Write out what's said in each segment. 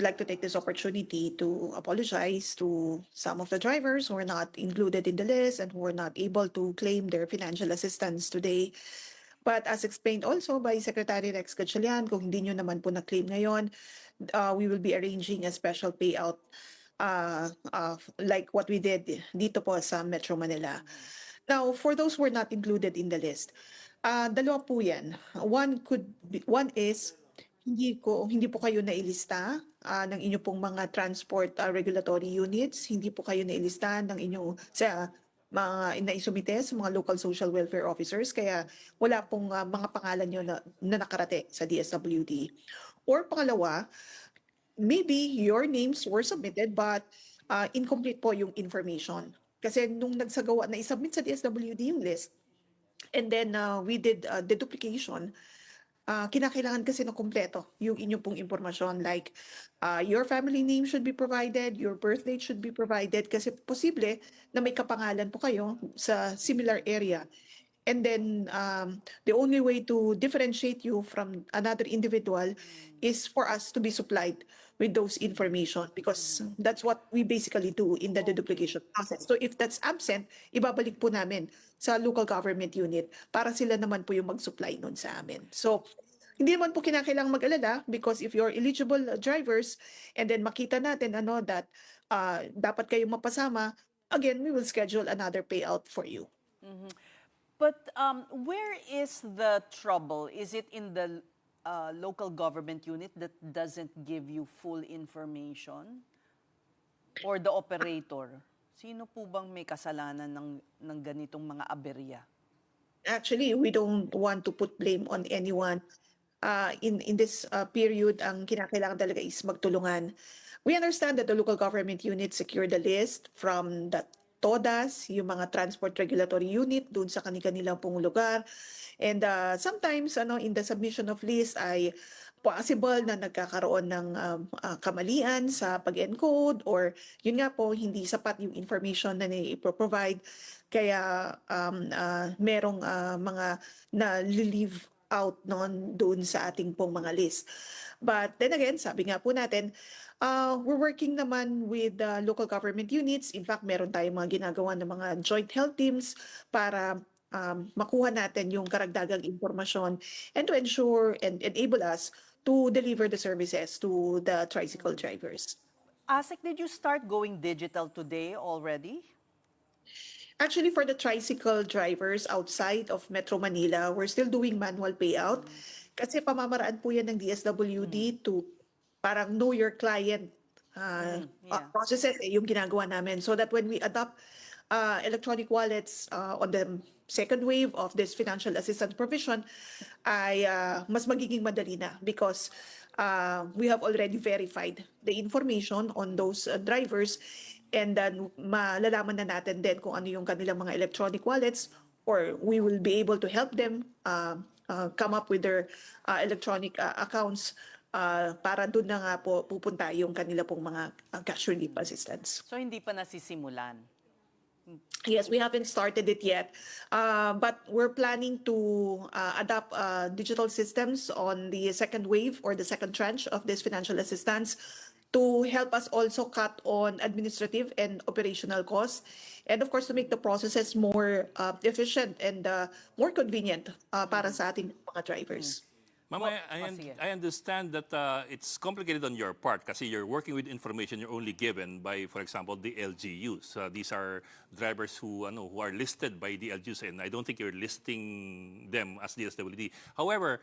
like to take this opportunity to apologize to some of the drivers who are not included in the list and who are not able to claim their financial assistance today. But as explained also by Secretary Rex Gatchalian, kung hindi nyo naman po na-claim ngayon, we will be arranging a special payout like what we did dito po sa Metro Manila. Now, for those who are not included in the list, dalawa po yan. One is, hindi po kayo nailista ng inyo pong mga transport regulatory units, hindi po kayo nailista ng inyong sa mga naisumite sa mga local social welfare officers, kaya wala pong mga pangalan nyo na nakarating sa DSWD. Or pangalawa, maybe your names were submitted but incomplete po yung information. Kasi nung nagsagawa na isubmit sa DSWD yung list, and then we did the duplication, kinakailangan kasi na kumpleto yung inyong pong impormasyon, like your family name should be provided, your birth date should be provided, kasi posible na may kapangalan po kayo sa similar area. And then the only way to differentiate you from another individual is for us to be supplied with those information, because that's what we basically do in the deduplication process. So if that's absent, ibabalik po namin sa local government unit para sila naman po yung mag-supply nun sa amin. So hindi naman po kinakailangang mag-alala, because if you're eligible drivers and then makita natin that dapat kayong mapasama, again, we will schedule another payout for you. But where is the trouble? Is it in the local government unit that doesn't give you full information? Or the operator? Sino po bang may kasalanan ng ganitong mga aberya? Actually, we don't want to put blame on anyone. In this period, ang kinakailangan talaga is magtulungan. We understand that the local government unit secured the list from the TODAS, yung mga transport regulatory unit doon sa kanilang pong lugar. And sometimes in the submission of list ay possible na nagkakaroon ng kamalian sa pag-encode, or yun nga po, hindi sapat yung information na i-provide. Kaya merong mga na-leave out doon sa ating pong mga list. But then again, sabi nga po natin, we're working naman with local government units. In fact, meron tayong mga ginagawa ng mga joint health teams para makuha natin yung karagdagang impormasyon and to ensure and enable us to deliver the services to the tricycle drivers. ASEC, did you start going digital today already? Actually, for the tricycle drivers outside of Metro Manila, we're still doing manual payout. Kasi pamamaraan po yan ng DSWD to parang know your client processes yung ginagawa namin. So that when we adopt electronic wallets on the second wave of this financial assistance provision, ay mas magiging madali na, because we have already verified the information on those drivers, and then malalaman na natin din kung ano yung kanilang mga electronic wallets, or we will be able to help them come up with their electronic accounts para doon na nga po pupunta yung kanila pong mga cash relief assistance. So hindi pa nasisimulan? Yes, we haven't started it yet, but we're planning to adopt digital systems on the second wave or the second tranche of this financial assistance to help us also cut on administrative and operational costs, and of course to make the processes more efficient and more convenient para sa ating mga drivers. Ma'am, sige. I understand that it's complicated on your part kasi you're working with information you're only given by, for example, the LGUs. These are drivers who are listed by the LGUs, and I don't think you're listing them as DSWD. However,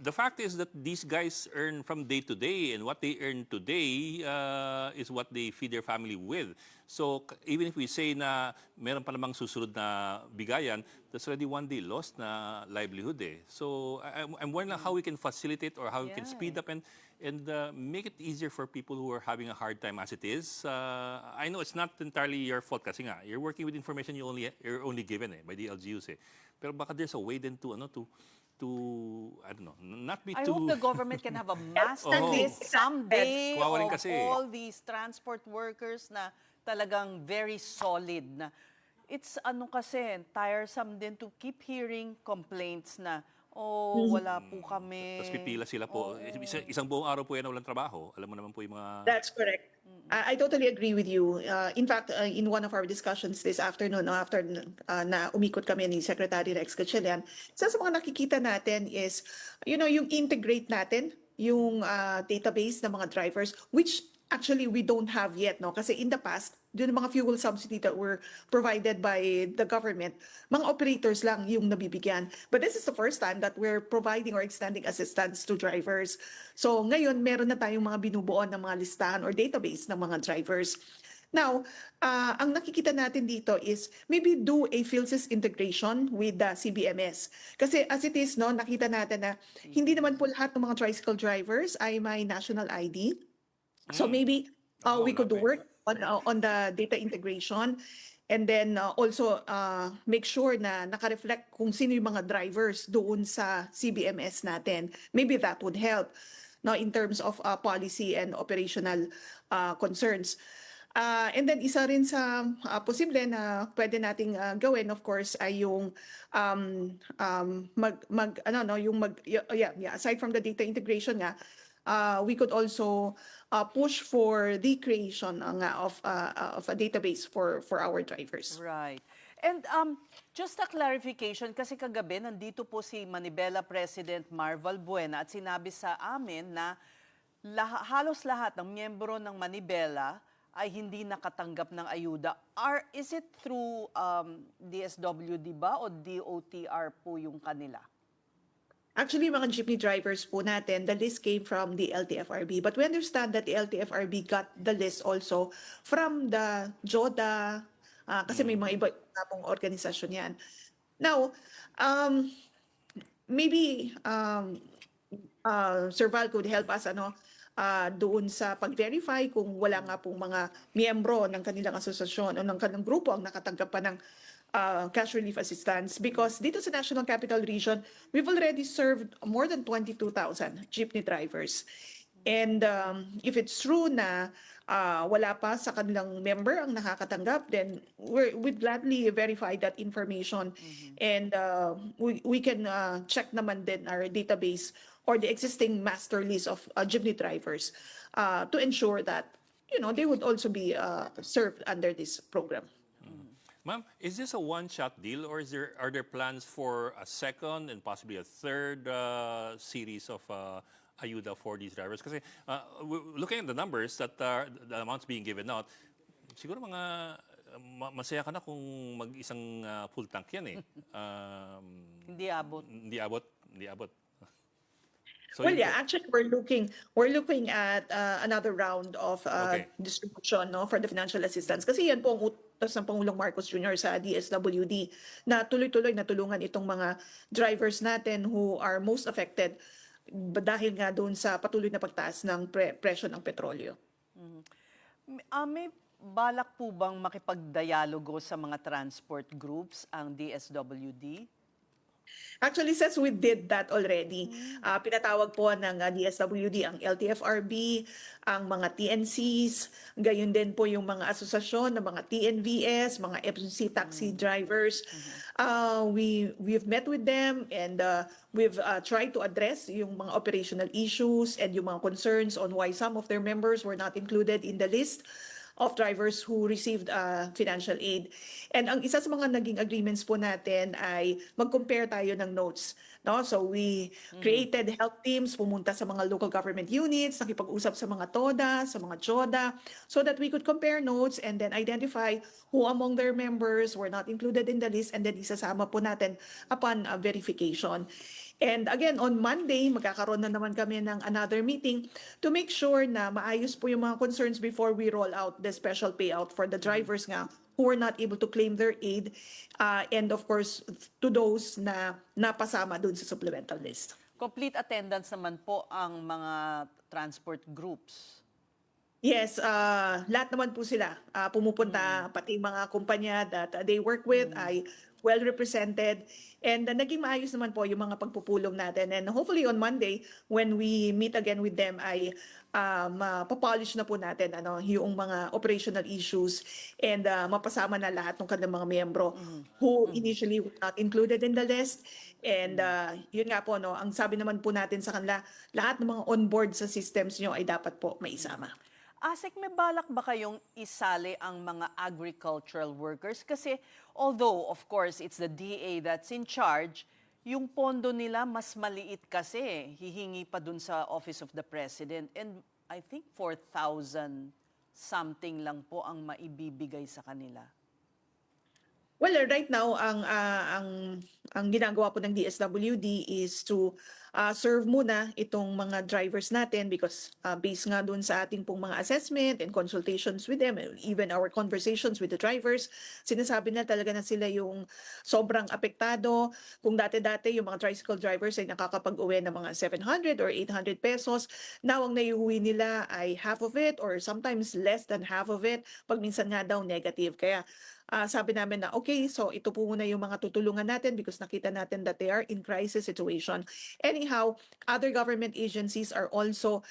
the fact is that these guys earn from day to day, and what they earn today is what they feed their family with. So even if we say na meron pa namang susunod na bigayan, that's already one day lost na livelihood eh. So I'm wondering how we can facilitate or how we can speed up and make it easier for people who are having a hard time as it is. I know it's not entirely your fault kasi nga you're working with information you're only given by the LGUs eh. Pero baka there's a way then to I don't know, not be I too... hope the government can have a master list someday Kawawa rin of kasi. all these transport workers na talagang very solid na. It's kasi tiresome din to keep hearing complaints na Oh, wala po kami. Tapos pipila sila po. Isang buong araw po yan na walang trabaho. Alam mo naman po yung mga... That's correct. I totally agree with you. In fact, in one of our discussions this afternoon, no, after na umikot kami ni Secretary Rex Gatchalian, isa sa mga nakikita natin is, yung integrate natin yung database ng mga drivers, which actually we don't have yet, no? Kasi in the past, yung mga fuel subsidy that were provided by the government, mga operators lang yung nabibigyan. But this is the first time that we're providing or extending assistance to drivers. So ngayon, meron na tayong mga binubuo ng mga listahan or database ng mga drivers. Now, ang nakikita natin dito is maybe do a PhilSys integration with the CBMS. Kasi as it is, no, nakita natin na hindi naman po lahat ng mga tricycle drivers ay may national ID. So maybe we could work on the data integration, and then also make sure na naka-reflect kung sino yung mga drivers doon sa CBMS natin. Maybe that would help no, in terms of policy and operational concerns. And then isa rin sa posible na pwede nating gawin, of course, ay yung aside from the data integration nga, we could also push for the creation of a database for our drivers. Right. And just a clarification, kasi kagabi nandito po si Manibela President Marval Buena at sinabi sa amin na halos lahat ng miyembro ng Manibela ay hindi nakatanggap ng ayuda. Is it through DSWD ba o DOTR po yung kanila? Actually, mga jeepney drivers po natin, the list came from the LTFRB. But we understand that the LTFRB got the list also from the JODA, kasi may mga iba pong organisasyon yan. Now, maybe Sir Val could help us doon sa pag-verify kung wala nga pong mga miyembro ng kanilang asosasyon o ng kanilang grupo ang nakatanggap pa ng cash relief assistance, because dito sa National Capital Region, we've already served more than 22,000 jeepney drivers. And if it's true na wala pa sa kanilang member ang nakakatanggap, then we'd gladly verify that information. And we can check naman din our database or the existing master list of jeepney drivers to ensure that they would also be served under this program. Ma'am, is this a one-shot deal, or are there plans for a second and possibly a third series of ayuda for these drivers? Kasi looking at the numbers that the amounts being given out, siguro masaya ka na kung mag-isang full tank yan eh. Hindi abot. Hindi abot. So Well, yeah, actually, we're looking at another round of Okay. distribution, no, for the financial assistance. Kasi yan po ang utos ng Pangulong Marcos Jr. sa DSWD na tuloy-tuloy na tulungan itong mga drivers natin who are most affected dahil nga doon sa patuloy na pagtaas ng presyo ng petrolyo. May balak po bang makipagdialogo sa mga transport groups ang DSWD? Actually, since we did that already, pinatawag po ng DSWD ang LTFRB, ang mga TNCs, gayon din po yung mga asosasyon ng mga TNVS, mga FCC taxi drivers. We've met with them, and we've tried to address yung mga operational issues and yung mga concerns on why some of their members were not included in the list of drivers who received financial aid. And ang isa sa mga naging agreements po natin ay mag-compare tayo ng notes. No? So we created help teams, pumunta sa mga local government units, nakipag-usap sa mga TODA, sa mga JODA, so that we could compare notes and then identify who among their members were not included in the list, and then isasama po natin upon verification. And again, on Monday, magkakaroon na naman kami ng another meeting to make sure na maayos po yung mga concerns before we roll out the special payout for the drivers nga who were not able to claim their aid, and of course, to those na napasama dun sa supplemental list. Complete attendance naman po ang mga transport groups. Yes, lahat naman po sila pumupunta, pati mga kumpanya that they work with ay well represented, and naging maayos naman po yung mga pagpupulong natin. And hopefully on Monday, when we meet again with them, ay mapapolish na po natin yung mga operational issues, and mapasama na lahat ng kanilang mga miyembro who initially were not included in the list. And yun nga po, ang sabi naman po natin sa kanila, lahat ng mga on-board sa systems nyo ay dapat po maisama. ASEC, may balak ba kayong isali ang mga agricultural workers? Kasi although, of course, it's the DA that's in charge, yung pondo nila mas maliit kasi. Hihingi pa dun sa Office of the President. And I think 4,000 something lang po ang maibibigay sa kanila. Well, right now, ang ginagawa po ng DSWD is to serve muna itong mga drivers natin, because based nga dun sa ating pong mga assessment and consultations with them, even our conversations with the drivers, sinasabi na talaga na sila yung sobrang apektado. Kung dati-dati yung mga tricycle drivers ay nakakapag-uwi ng mga 700 or 800 pesos, now ang naiuwi nila ay half of it or sometimes less than half of it, pag minsan nga daw negative. Kaya sabi namin na okay, so ito po muna yung mga tutulungan natin, because nakita natin that they are in crisis situation. Anyhow, other government agencies are also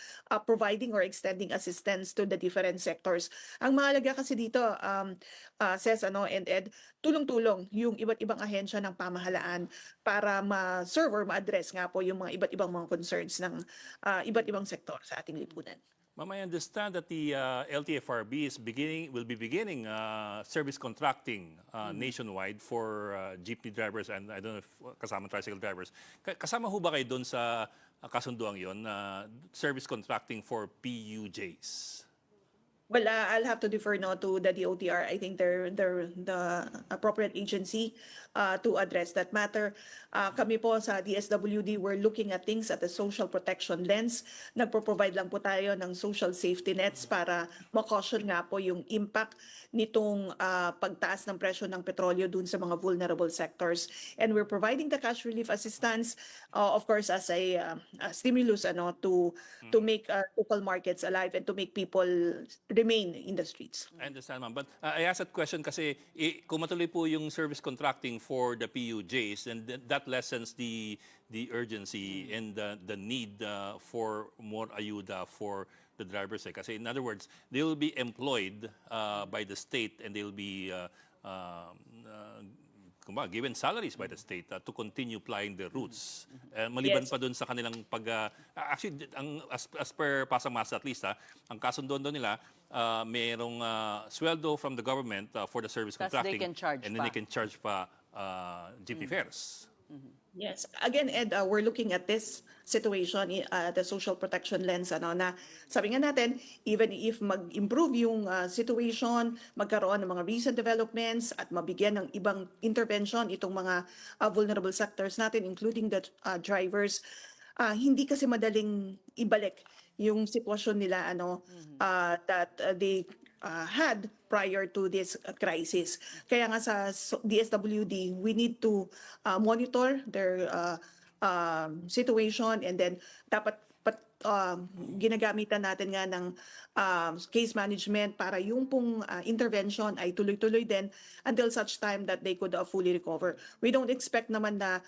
providing or extending assistance to the different sectors. Ang mahalaga kasi dito, Ses and Ed, tulong-tulong yung iba't ibang ahensya ng pamahalaan para ma-serve or ma-address nga po yung mga iba't ibang mga concerns ng iba't ibang sektor sa ating lipunan. Ma'am, I understand that the LTFRB will be beginning service contracting nationwide for jeepney drivers and I don't know if kasama tricycle drivers. Kasama ho ba kayo doon sa kasunduang yon, service contracting for PUJs? Well, I'll have to defer now to the DOTR. I think they're the appropriate agency to address that matter. Kami po sa DSWD, we're looking at things at the social protection lens. Nagpo-provide lang po tayo ng social safety nets para ma-caution nga po yung impact nitong pagtaas ng presyo ng petrolyo dun sa mga vulnerable sectors. And we're providing the cash relief assistance, of course, as a stimulus to make local markets alive and to make people remain in the streets. I understand, ma'am. But I asked that question kasi kung matuloy po yung service contracting for the PUJs, and that lessens the urgency and the need for more ayuda for the drivers. Kasi in other words, they will be employed by the state and they will be given salaries by the state to continue plying the routes. Maliban Yes. pa doon sa kanilang actually, as per Pasamasa at least, ang kasundo doon nila, merong sweldo from the government for the service Tas contracting. they can charge and then pa. they can charge pa jeepney fares. Yes. Again, Ed, we're looking at this situation, the social protection lens, na sabi nga natin, even if mag-improve yung situation, magkaroon ng mga recent developments at mabigyan ng ibang intervention itong mga vulnerable sectors natin, including the drivers, hindi kasi madaling ibalik yung sitwasyon nila that they had prior to this crisis. Kaya nga sa DSWD, we need to monitor their situation, and then dapat ginagamitan natin nga ng case management para yung pong intervention ay tuloy-tuloy din until such time that they could fully recover. We don't expect naman na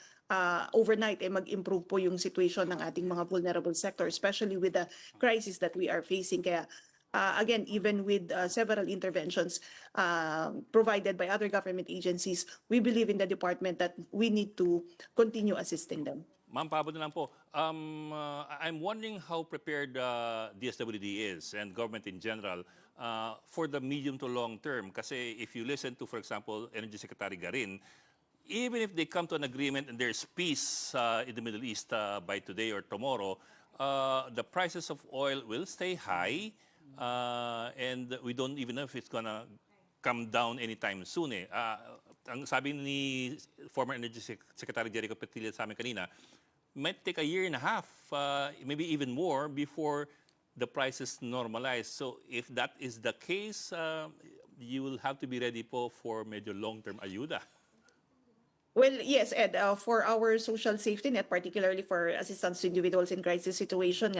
overnight mag-improve po yung situation ng ating mga vulnerable sector, especially with the crisis that we are facing. Kaya again, even with several interventions provided by other government agencies, we believe in the department that we need to continue assisting them. Ma'am, paabot na lang po. I'm wondering how prepared DSWD is and government in general for the medium to long term. Kasi if you listen to, for example, Energy Secretary Garin, even if they come to an agreement and there's peace in the Middle East by today or tomorrow, the prices of oil will stay high, and we don't even know if it's gonna come down anytime soon. Ang sabi ni former Energy Secretary Jericho Petilla sa amin kanina, might take a year and a half, maybe even more, before the prices normalize. So if that is the case, you will have to be ready po for medyo long-term ayuda. Well, yes, Ed, for our social safety net, particularly for assistance to individuals in crisis situation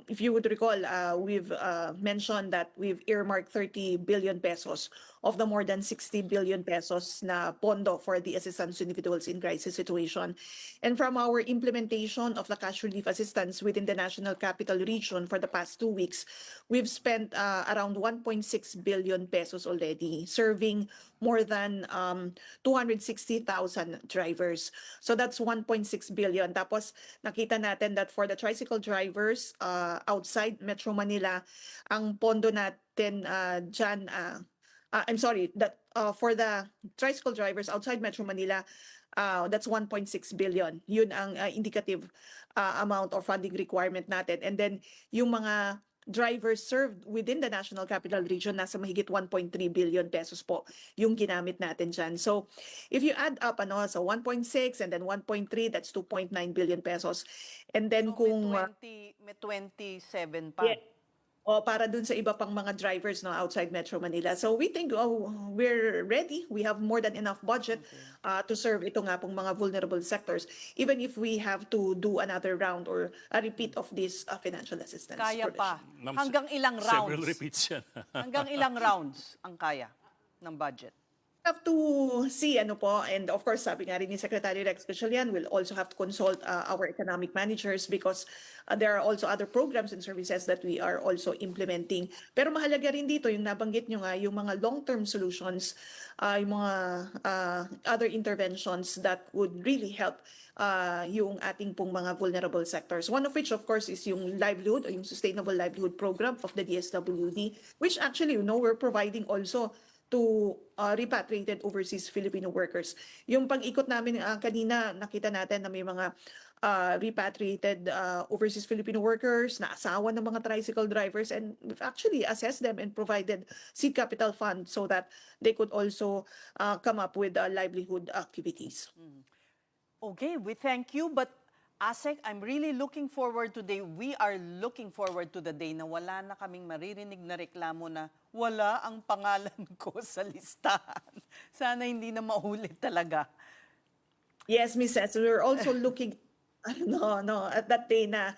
if you would recall, we've mentioned that we've earmarked 30 billion pesos of the more than 60 billion pesos na pondo for the assistance to individuals in crisis situation. And from our implementation of the cash relief assistance within the National Capital Region for the past 2 weeks, we've spent around 1.6 billion pesos already, serving more than 260,000 drivers. So that's 1.6 billion. Tapos nakita natin that for the tricycle drivers outside Metro Manila, ang pondo natin dyan, I'm sorry, that for the tricycle drivers outside Metro Manila, that's 1.6 billion. Yun ang indicative amount or funding requirement natin. And then yung mga drivers served within the National Capital Region, nasa mahigit 1.3 billion pesos po yung ginamit natin dyan. So if you add up, so 1.6 and then 1.3, that's 2.9 billion pesos. And then So kung... may 27 pa. Yeah. O para dun sa iba pang mga drivers outside Metro Manila. So we think we're ready. We have more than enough budget to serve ito nga pong mga vulnerable sectors, even if we have to do another round or a repeat of this financial assistance. Kaya pa. provision. Ma'am, Hanggang ilang Several rounds? repeats yan. Hanggang ilang rounds ang kaya ng budget? Have to see and of course sabi nga rin ni Secretary Rex Gatchalian, we'll also have to consult our economic managers because there are also other programs and services that we are also implementing. Pero mahalaga rin dito yung nabanggit nyo nga, yung mga long-term solutions, yung mga other interventions that would really help yung ating pong mga vulnerable sectors. One of which, of course, is yung livelihood or yung Sustainable Livelihood Program of the DSWD, which actually, we're providing also to repatriated overseas Filipino workers. Yung pag-ikot namin kanina, nakita natin na may mga repatriated overseas Filipino workers na asawa ng mga tricycle drivers, and we've actually assessed them and provided seed capital fund so that they could also come up with livelihood activities. Okay, we thank you. But ASEC, I'm really looking forward today. We are looking forward to the day na wala na kaming maririnig na reklamo na wala ang pangalan ko sa listahan. Sana hindi na maulit talaga. Yes, Ms. Seth, we're also looking at that day na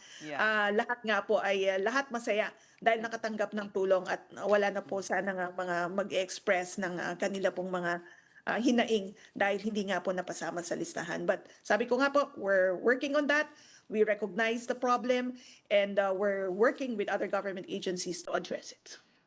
lahat nga po ay lahat masaya dahil nakatanggap ng tulong at wala na po sana nga mga mag-express ng kanila pong mga hinaing dahil hindi nga po napasama sa listahan. But sabi ko nga po, we're working on that. We recognize the problem and we're working with other government agencies to address it.